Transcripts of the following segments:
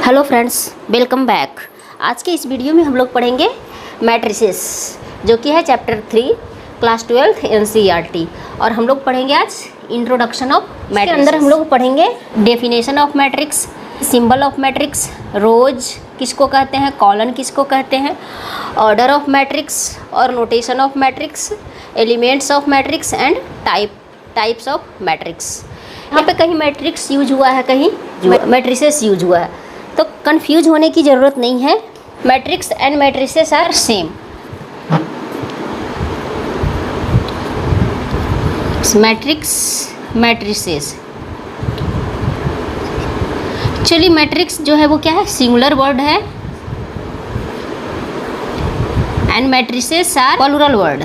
Hello friends, welcome back. आज के इस वीडियो में हम लोग पढ़ेंगे मैट्रिसेस, जो कि है चैप्टर 3 क्लास 12 NCERT। और हम लोग पढ़ेंगे आज इंट्रोडक्शन ऑफ मैट्रिक्स। के अंदर हम लोग पढ़ेंगे definition of matrix, symbol of matrix, rows किसको कहते हैं, कॉलन किसको कहते हैं, ऑर्डर ऑफ मैट्रिक्स और notation of matrix, elements of matrix and types of matrix. यहाँ पे कहीं मैट्रिक्स यूज हुआ है, कहीं मैट्रिसेस यूज हुआ है, तो कंफ्यूज होने की ज़रूरत नहीं है। Matrix and matrices are same. Matrix matrices, चलिए मैट्रिक्स जो है वो क्या है, सिंगुलर वर्ड है, and matrices are plural word.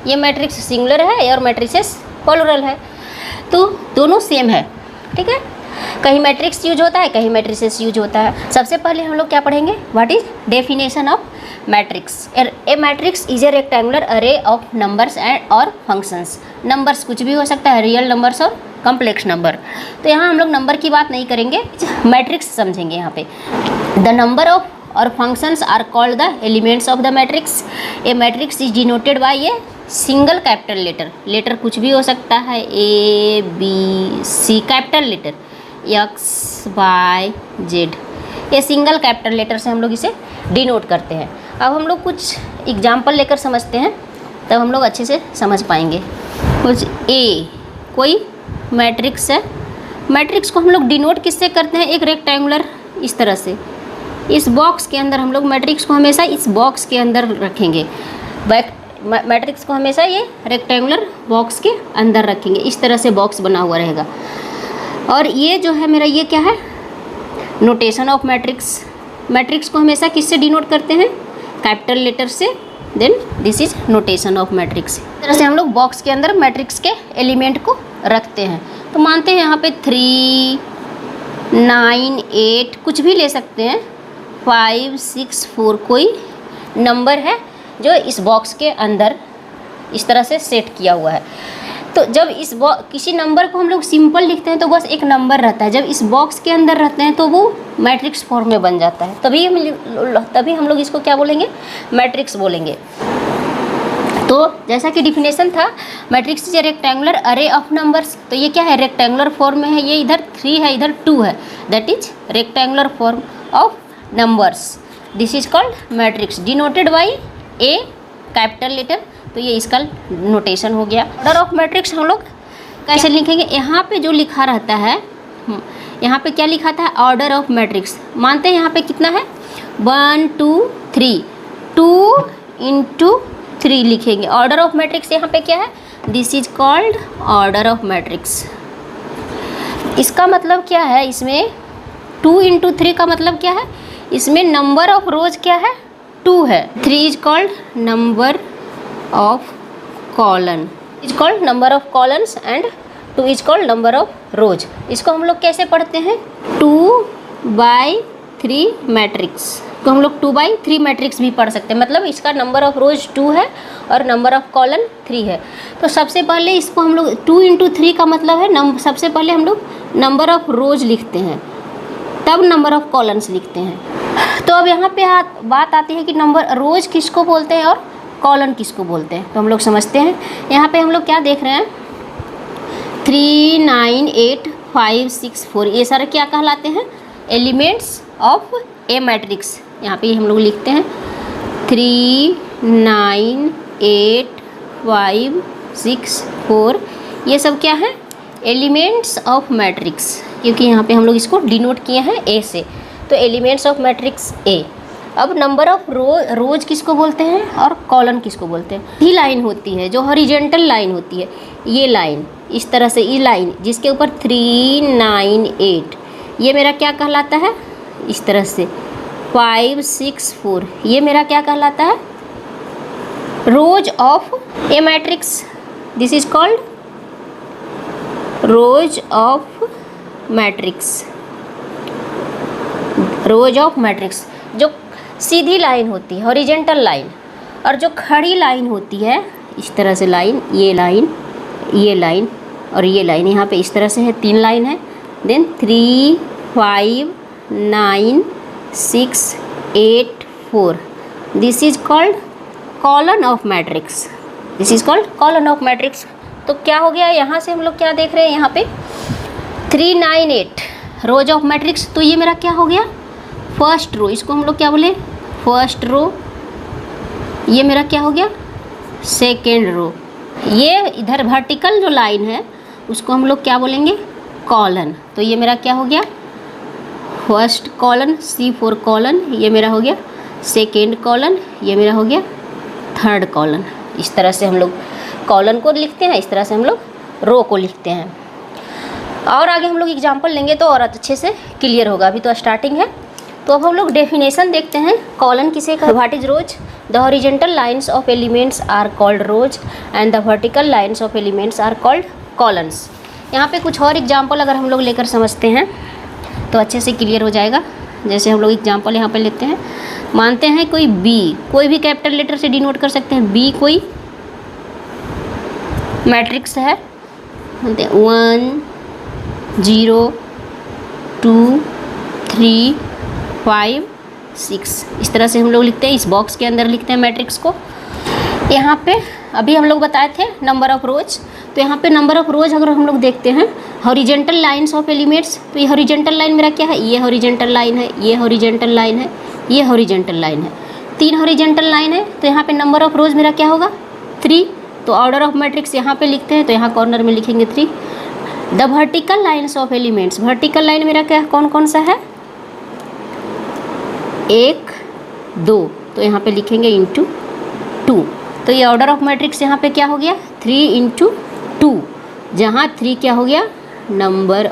ये मैट्रिक्स सिंगुलर है और मैट्रिसेस प्लूरल है, तो दोनों सेम है, ठीक है। कहीं मैट्रिक्स यूज होता है, कहीं मैट्रिसेस यूज होता है। सबसे पहले हम लोग क्या पढ़ेंगे, what is definition of matrix. A matrix is a rectangular अरे ऑफ नंबर्स एंड और फंक्शंस। नंबर्स कुछ भी हो सकता है, रियल नंबर्स और कॉम्प्लेक्स नंबर। तो यहाँ हम लोग नंबर की बात नहीं करेंगे, मैट्रिक्स समझेंगे। यहाँ पे द नंबर ऑफ और functions are called the elements of the matrix. A matrix is denoted by a single capital letter कुछ भी हो सकता है, ABC, कैपिटल लेटर XYZ, ये सिंगल कैपिटल लेटर से हम लोग इसे डिनोट करते हैं। अब हम लोग कुछ एग्जाम्पल लेकर समझते हैं, तब हम लोग अच्छे से समझ पाएंगे। कुछ कोई मैट्रिक्स है, मैट्रिक्स को हम लोग डिनोट किससे करते हैं, एक रेक्टेंगुलर इस तरह से, इस बॉक्स के अंदर हम लोग मैट्रिक्स को हमेशा इस बॉक्स के अंदर रखेंगे। मैट्रिक्स को हमेशा ये रेक्टेंगुलर बॉक्स के अंदर रखेंगे, इस तरह से बॉक्स बना हुआ रहेगा। और ये जो है मेरा, ये क्या है, नोटेशन ऑफ मैट्रिक्स। मैट्रिक्स को हमेशा किससे डिनोट करते हैं, कैपिटल लेटर से, then this is notation of matrix. इस तरह से हम लोग बॉक्स के अंदर मैट्रिक्स के एलिमेंट को रखते हैं। तो मानते हैं यहाँ पे 3, 9, 8 कुछ भी ले सकते हैं, 5, 6, 4 कोई नंबर है जो इस बॉक्स के अंदर इस तरह से सेट किया हुआ है। तो जब इस किसी नंबर को हम लोग सिंपल लिखते हैं तो बस एक नंबर रहता है, जब इस बॉक्स के अंदर रहते हैं तो वो मैट्रिक्स फॉर्म में बन जाता है, तभी हम लोग इसको क्या बोलेंगे, मैट्रिक्स बोलेंगे। तो जैसा कि डिफिनेशन था, मैट्रिक्स इज ए रेक्टेंगुलर अरे ऑफ नंबर्स। तो ये क्या है, रेक्टेंगुलर फॉर्म में है, ये इधर 3 है, इधर 2 है, that is rectangular form of numbers. This is called matrix denoted by a capital letter. तो ये इसका नोटेशन हो गया। ऑर्डर ऑफ मैट्रिक्स हम लोग कैसे लिखेंगे, यहाँ पे जो लिखा रहता है, यहाँ पे क्या लिखा था, ऑर्डर ऑफ मैट्रिक्स। मानते हैं यहाँ पे कितना है, 1 2 3, 2 into 3 लिखेंगे। ऑर्डर ऑफ मैट्रिक्स यहाँ पे क्या है, this is called order of matrix. इसका मतलब क्या है, इसमें 2 into 3 का मतलब क्या है, इसमें नंबर ऑफ रोज क्या है, 2 है। 3 is called number of colon, is called number of colons and 2 is called number of रोज। इसको हम लोग कैसे पढ़ते हैं, 2/3 मैट्रिक्स को हम लोग 2/3 मैट्रिक्स भी पढ़ सकते हैं। मतलब इसका नंबर ऑफ रोज 2 है और नंबर ऑफ कॉलन 3 है। तो सबसे पहले इसको हम लोग 2 into 3 का मतलब है सबसे पहले हम लोग नंबर ऑफ रोज लिखते हैं, तब नंबर ऑफ कॉलन्स लिखते हैं। तो अब यहाँ पे बात आती है कि नंबर रोज किसको बोलते हैं और कॉलन किसको बोलते हैं, तो हम लोग समझते हैं। यहाँ पे हम लोग क्या देख रहे हैं, 3, 9, 8, 5, 6, 4, ये सारे क्या कहलाते हैं, एलिमेंट्स ऑफ ए मैट्रिक्स। यहाँ पे हम लोग लिखते हैं 3, 9, 8, 5, 6, 4, ये सब क्या है, एलिमेंट्स ऑफ मैट्रिक्स, क्योंकि यहाँ पे हम लोग इसको डिनोट किए हैं ए से। तो एलिमेंट्स ऑफ मैट्रिक्स ए। अब नंबर ऑफ रोज किसको बोलते हैं और कॉलन किसको बोलते हैं, ये लाइन होती है जो हॉरिजॉन्टल लाइन होती है, ये लाइन इस तरह से, ये लाइन जिसके ऊपर 3, 9, 8, ये मेरा क्या कहलाता है, इस तरह से 5, 6, 4, ये मेरा क्या कहलाता है, रोज of A matrix. This is called rose of matrix. Rose of matrix जो सीधी लाइन होती है, हॉरिजॉन्टल लाइन, और जो खड़ी लाइन होती है इस तरह से लाइन, ये लाइन, ये लाइन और ये लाइन, यहाँ पे इस तरह से है, 3 लाइन है, then 3 5 9 6 8 4, this is called column of matrix, this is called column of matrix. तो क्या हो गया, यहाँ से हम लोग क्या देख रहे हैं, यहाँ पे 3 9 8 रोज ऑफ मैट्रिक्स। तो ये मेरा क्या हो गया, फर्स्ट रो, इसको हम लोग क्या बोले, फर्स्ट रो। ये मेरा क्या हो गया, सेकेंड रो। ये इधर वर्टिकल जो लाइन है उसको हम लोग क्या बोलेंगे, कॉलन। तो ये मेरा क्या हो गया, फर्स्ट कॉलन, C4 कॉलन, ये मेरा हो गया सेकेंड कॉलन, ये मेरा हो गया थर्ड कॉलन। इस तरह से हम लोग कॉलन को लिखते हैं, इस तरह से हम लोग रो को लिखते हैं। और आगे हम लोग एग्जाम्पल लेंगे तो और अच्छे से क्लियर होगा, अभी तो स्टार्टिंग है। तो अब हम लोग डेफिनेशन देखते हैं, कॉलन किसे कहा, what is rows, the horizontal lines of elements are called rows and the vertical lines of elements are called columns. यहाँ पे कुछ और एग्जाम्पल अगर हम लोग लेकर समझते हैं तो अच्छे से क्लियर हो जाएगा। जैसे हम लोग एग्जाम्पल यहाँ पे लेते हैं, मानते हैं कोई बी, कोई भी कैपिटल लेटर से डिनोट कर सकते हैं, बी कोई मैट्रिक्स है, 1 0 2 3 5 6, इस तरह से हम लोग लिखते हैं, इस बॉक्स के अंदर लिखते हैं मैट्रिक्स को। यहाँ पे अभी हम लोग बताए थे नंबर ऑफ रोज, तो यहाँ पे नंबर ऑफ रोज अगर हम लोग देखते हैं, हॉरिजेंटल लाइंस ऑफ एलिमेंट्स, तो ये हॉरिजेंटल लाइन मेरा क्या है, ये हॉरिजेंटल लाइन है, ये हॉरिजेंटल लाइन है, ये हॉरिजेंटल लाइन है, 3 हॉरिजेंटल लाइन है। तो यहाँ पे नंबर ऑफ रोज मेरा क्या होगा, 3। तो ऑर्डर ऑफ मैट्रिक्स यहाँ पे लिखते हैं, तो यहाँ कॉर्नर में लिखेंगे 3। The vertical lines of elements, vertical line मेरा क्या कौन कौन सा है, 1 2, तो यहाँ पे लिखेंगे इंटू 2। तो ये ऑर्डर ऑफ मैट्रिक्स यहाँ पे क्या हो गया, 3 इंटू 2, जहाँ 3 क्या हो गया, नंबर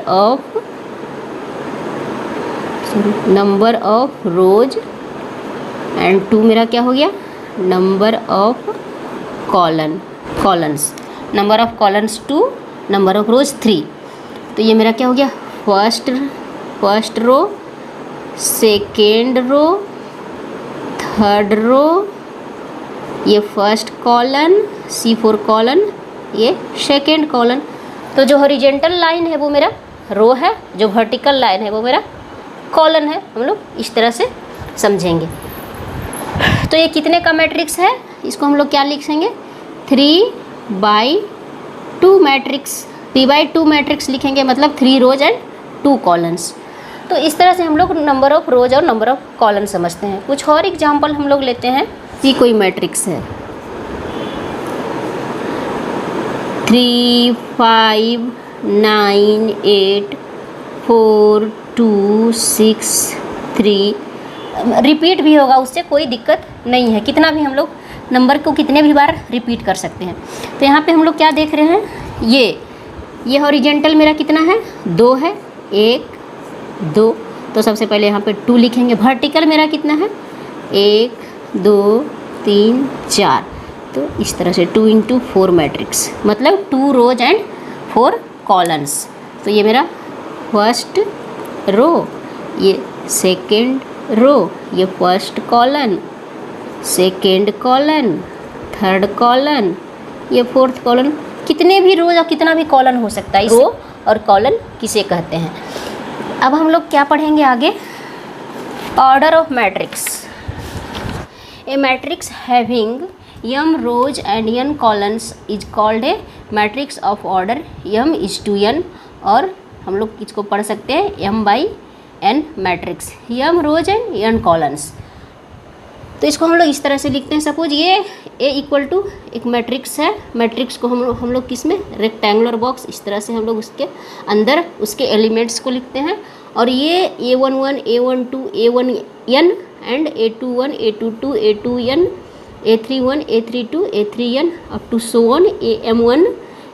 ऑफ रोज एंड 2 मेरा क्या हो गया, number of columns, number of columns 2, number of rows 3। तो ये मेरा क्या हो गया, first row, second row, third row, ये फर्स्ट कॉलन, C4 कॉलन, ये सेकेंड कॉलन। तो जो हॉरिजेंटल लाइन है वो मेरा रो है, जो वर्टिकल लाइन है वो मेरा कॉलन है। हम लोग इस तरह से समझेंगे। तो ये कितने का मैट्रिक्स है, इसको हम लोग क्या लिखेंगे, 3/2 मैट्रिक्स, 3/2 मैट्रिक्स लिखेंगे, मतलब 3 रोज एंड 2 कॉलन्स। तो इस तरह से हम लोग नंबर ऑफ रोज और नंबर ऑफ कॉलन समझते हैं। कुछ और एग्जाम्पल हम लोग लेते हैं, ये कोई मैट्रिक्स है, 3 5 9 8 4 2 6 3, रिपीट भी होगा, उससे कोई दिक्कत नहीं है, कितना भी हम लोग नंबर को कितने भी बार रिपीट कर सकते हैं। तो यहाँ पे हम लोग क्या देख रहे हैं, ये हॉरिजेंटल मेरा कितना है, 2 है, 1 2, तो सबसे पहले यहाँ पे 2 लिखेंगे। वर्टिकल मेरा कितना है, 1 2 3 4, तो इस तरह से 2 इंटू 4 मैट्रिक्स, मतलब 2 रोज एंड 4 कॉलन्स। तो ये मेरा फर्स्ट रो, ये सेकेंड रो, ये first column, second colon, third colon, ये फोर्थ कॉलन। कितने भी रोज और कितना भी कॉलन हो सकता है, रो और कॉलन किसे कहते हैं। अब हम लोग क्या पढ़ेंगे आगे, order of matrix. A matrix having m rows and n columns is called a matrix of order m is to n, और हम लोग इसको पढ़ सकते हैं m/n matrix, m rows and n columns. तो इसको हम लोग इस तरह से लिखते हैं, सपोज ये A इक्वल टू एक मैट्रिक्स है, मैट्रिक्स को हम लोग किस में, रेक्टेंगुलर बॉक्स, इस तरह से हम लोग उसके अंदर उसके एलिमेंट्स को लिखते हैं। और ये A11 A12 A1n and A21 A22 A2n A31 A32 A3n up to so on AM1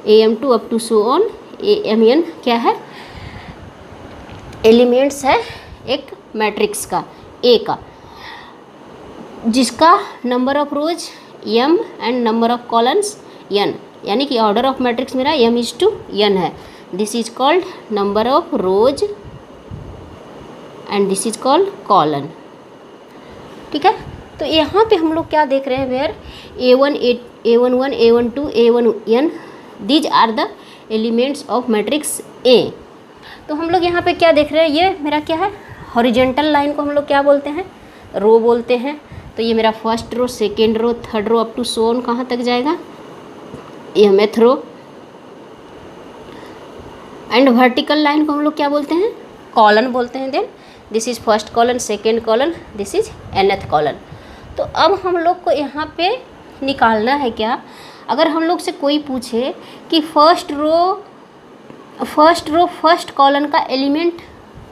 AM2 up to so on AMN क्या है, एलिमेंट्स है एक मैट्रिक्स का A का, जिसका number of rose m and number of columns n, यानी कि order of matrix मेरा m इज टू n है। This is called number of rose and this is called colon. ठीक है, तो यहाँ पे हम लोग क्या देख रहे हैं, where A11 A12 A1n, these are the elements of matrix A। तो हम लोग यहाँ पे क्या देख रहे हैं, ये मेरा क्या है, हॉरिजेंटल लाइन को हम लोग क्या बोलते हैं, रो बोलते हैं। तो ये मेरा first row, second row, third row up to so on कहाँ तक जाएगा, mth row. And vertical line को हम लोग क्या बोलते हैं, कॉलन बोलते हैं। Then this is first column, second column, this is nth column. तो अब हम लोग को यहाँ पे निकालना है क्या, अगर हम लोग से कोई पूछे कि फर्स्ट रो फर्स्ट कॉलन का एलिमेंट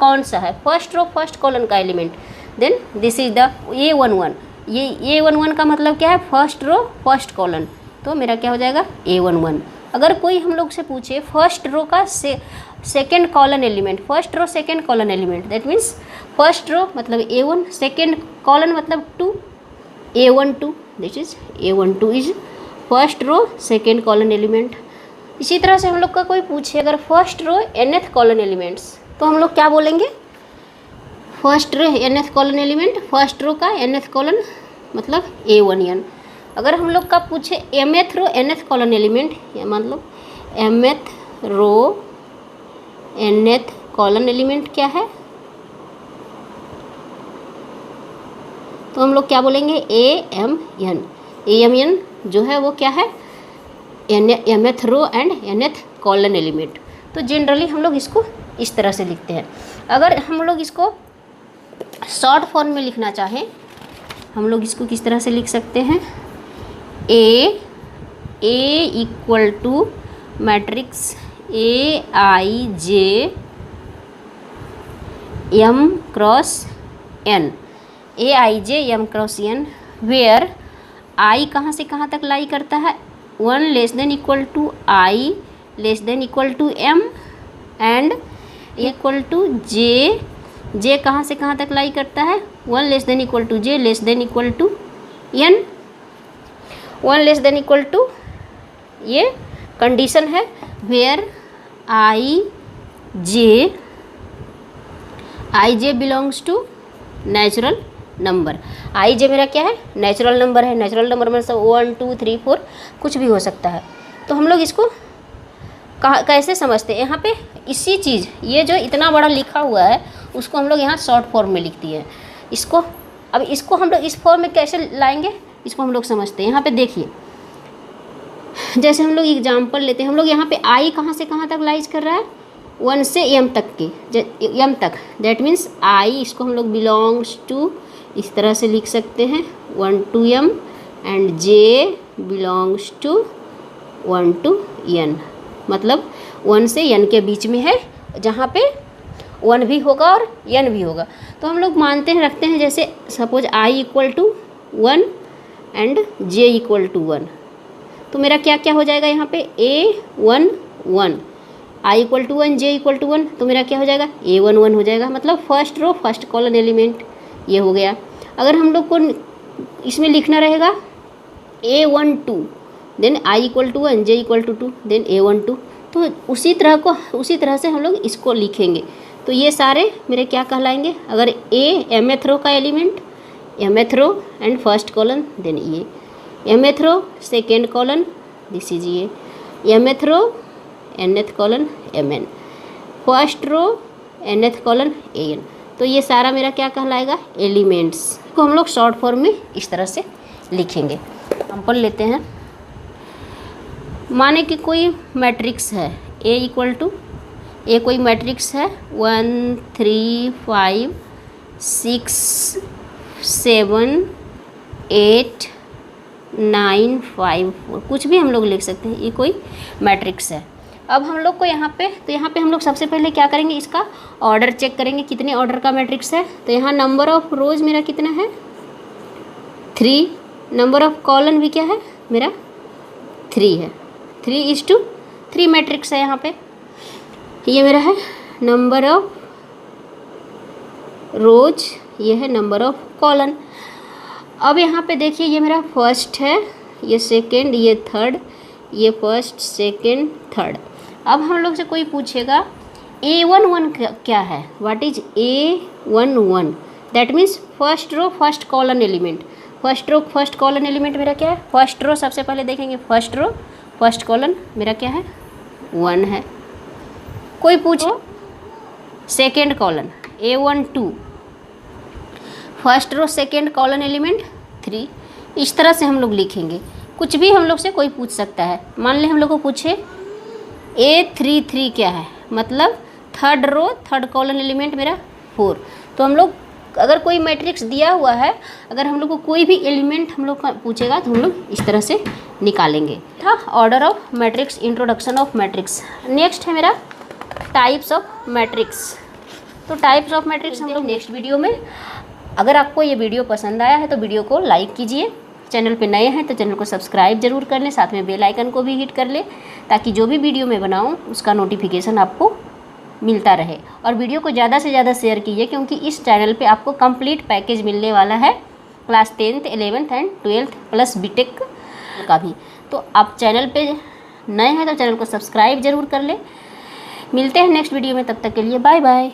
कौन सा है, फर्स्ट रो फर्स्ट कॉलन का element, then this is the A11। ये A11 का मतलब क्या है, फर्स्ट रो फर्स्ट कॉलन, तो मेरा क्या हो जाएगा A11। अगर कोई हम लोग से पूछे फर्स्ट रो का second column element, first row second column element, that means first row मतलब A1, सेकेंड कॉलन मतलब 2, A12, this is A12 is first row second column element. इसी तरह से हम लोग का कोई पूछे अगर first row nth column elements, तो हम लोग क्या बोलेंगे, first row nth column element, first row का nth कॉलन मतलब A1n। अगर हम लोग का पूछे mth row nth column element, या मतलब mth row nth column element क्या है, तो हम लोग क्या बोलेंगे AMN। AMN जो है वो क्या है, mth row and nth column element. तो जनरली हम लोग इसको इस तरह से लिखते हैं। अगर हम लोग इसको शॉर्ट फॉर्म में लिखना चाहें, हम लोग इसको किस तरह से लिख सकते हैं, A equal to matrix Aij m cross n, Aij m cross n, where I कहाँ से कहाँ तक लाई करता है, 1 less than equal to I less than equal to m and equal to j कहाँ से कहाँ तक लाई करता है, 1 less than equal to j less than equal to n, 1 less than equal to, ये कंडीशन है where I j belongs to natural number. आई जे मेरा क्या है, नेचुरल नंबर है। नेचुरल नंबर में सब 1 2 3 4 कुछ भी हो सकता है। तो हम लोग इसको कैसे समझते हैं, यहाँ पे इसी चीज़, ये जो इतना बड़ा लिखा हुआ है उसको हम लोग यहाँ शॉर्ट फॉर्म में लिख दिए हैं। इसको अब इसको हम लोग इस फॉर्म में कैसे लाएंगे, इसको हम लोग समझते हैं। यहाँ पे देखिए, जैसे हम लोग एग्जाम्पल लेते हैं, हम लोग यहाँ पे आई कहाँ से कहाँ तक लाइज कर रहा है, 1 से m तक के, m तक, दैट मीन्स आई, इसको हम लोग बिलोंग्स टू इस तरह से लिख सकते हैं 1 to m and j belongs to 1 to n, मतलब 1 से n के बीच में है, जहाँ पे 1 भी होगा और n भी होगा। तो हम लोग मानते हैं, रखते हैं, जैसे suppose i equal to 1 and j equal to 1, तो मेरा क्या क्या हो जाएगा यहाँ पे A1 1, i equal to 1 j equal to 1, तो मेरा क्या हो जाएगा A1 1 हो जाएगा, मतलब first row first column element ये हो गया। अगर हम लोग को इसमें लिखना रहेगा A12 then i equal to 1 j equal to 2 then A12, तो उसी तरह से हम लोग इसको लिखेंगे। तो ये सारे मेरे क्या कहलाएंगे, अगर A mth रो का element, mth row and first column, then ये mth row second column, this is ये mth row nth column mn, फर्स्ट रो nth कॉलन an। तो ये सारा मेरा क्या कहलाएगा, एलिमेंट्स को हम लोग शॉर्ट फॉर्म में इस तरह से लिखेंगे। एग्जाम्पल लेते हैं, माने कि कोई मैट्रिक्स है A इक्वल टू, ए कोई मैट्रिक्स है 1 3 5 6 7 8 9 5 4, कुछ भी हम लोग लिख सकते हैं, ये कोई मैट्रिक्स है। अब हम लोग को यहाँ पे हम लोग सबसे पहले क्या करेंगे, इसका ऑर्डर चेक करेंगे, कितने ऑर्डर का मैट्रिक्स है। तो यहाँ नंबर ऑफ रोज मेरा कितना है 3, नंबर ऑफ कॉलन भी क्या है मेरा 3 है, 3:3 मैट्रिक्स है यहाँ पे। ये मेरा है नंबर ऑफ रोज, ये है नंबर ऑफ कॉलन। अब यहाँ पे देखिए, ये मेरा फर्स्ट है, ये सेकेंड, ये थर्ड, ये फर्स्ट सेकेंड थर्ड। अब हम लोग से कोई पूछेगा A11 क्या है, what is A11, that means first row first column element. First row first column element मेरा क्या है, फर्स्ट रो सबसे पहले देखेंगे, फर्स्ट रो फर्स्ट कॉलन मेरा क्या है 1 है। कोई पूछो second column A1 2, first row second column element 3। इस तरह से हम लोग लिखेंगे। कुछ भी हम लोग से कोई पूछ सकता है। मान लें हम लोग को पूछे A33 क्या है, मतलब third row third column element मेरा 4। तो हम लोग अगर कोई मैट्रिक्स दिया हुआ है, अगर हम लोग को कोई भी एलिमेंट हम लोग का पूछेगा तो हम लोग इस तरह से निकालेंगे। था order of matrix, introduction of matrix. Next है मेरा टाइप्स ऑफ मैट्रिक्स। तो टाइप्स ऑफ मैट्रिक्स हम लोग नेक्स्ट वीडियो में। अगर आपको ये वीडियो पसंद आया है तो वीडियो को लाइक कीजिए, चैनल पे नए हैं तो चैनल को सब्सक्राइब जरूर कर लें, साथ में बेल आइकन को भी हिट कर लें ताकि जो भी वीडियो मैं बनाऊँ उसका नोटिफिकेशन आपको मिलता रहे। और वीडियो को ज़्यादा से ज़्यादा शेयर कीजिए क्योंकि इस चैनल पे आपको कंप्लीट पैकेज मिलने वाला है class 10th 11th and 12th plus BTech का भी। तो आप चैनल पे नए हैं तो चैनल को सब्सक्राइब जरूर कर लें। मिलते हैं नेक्स्ट वीडियो में, तब तक के लिए बाय बाय।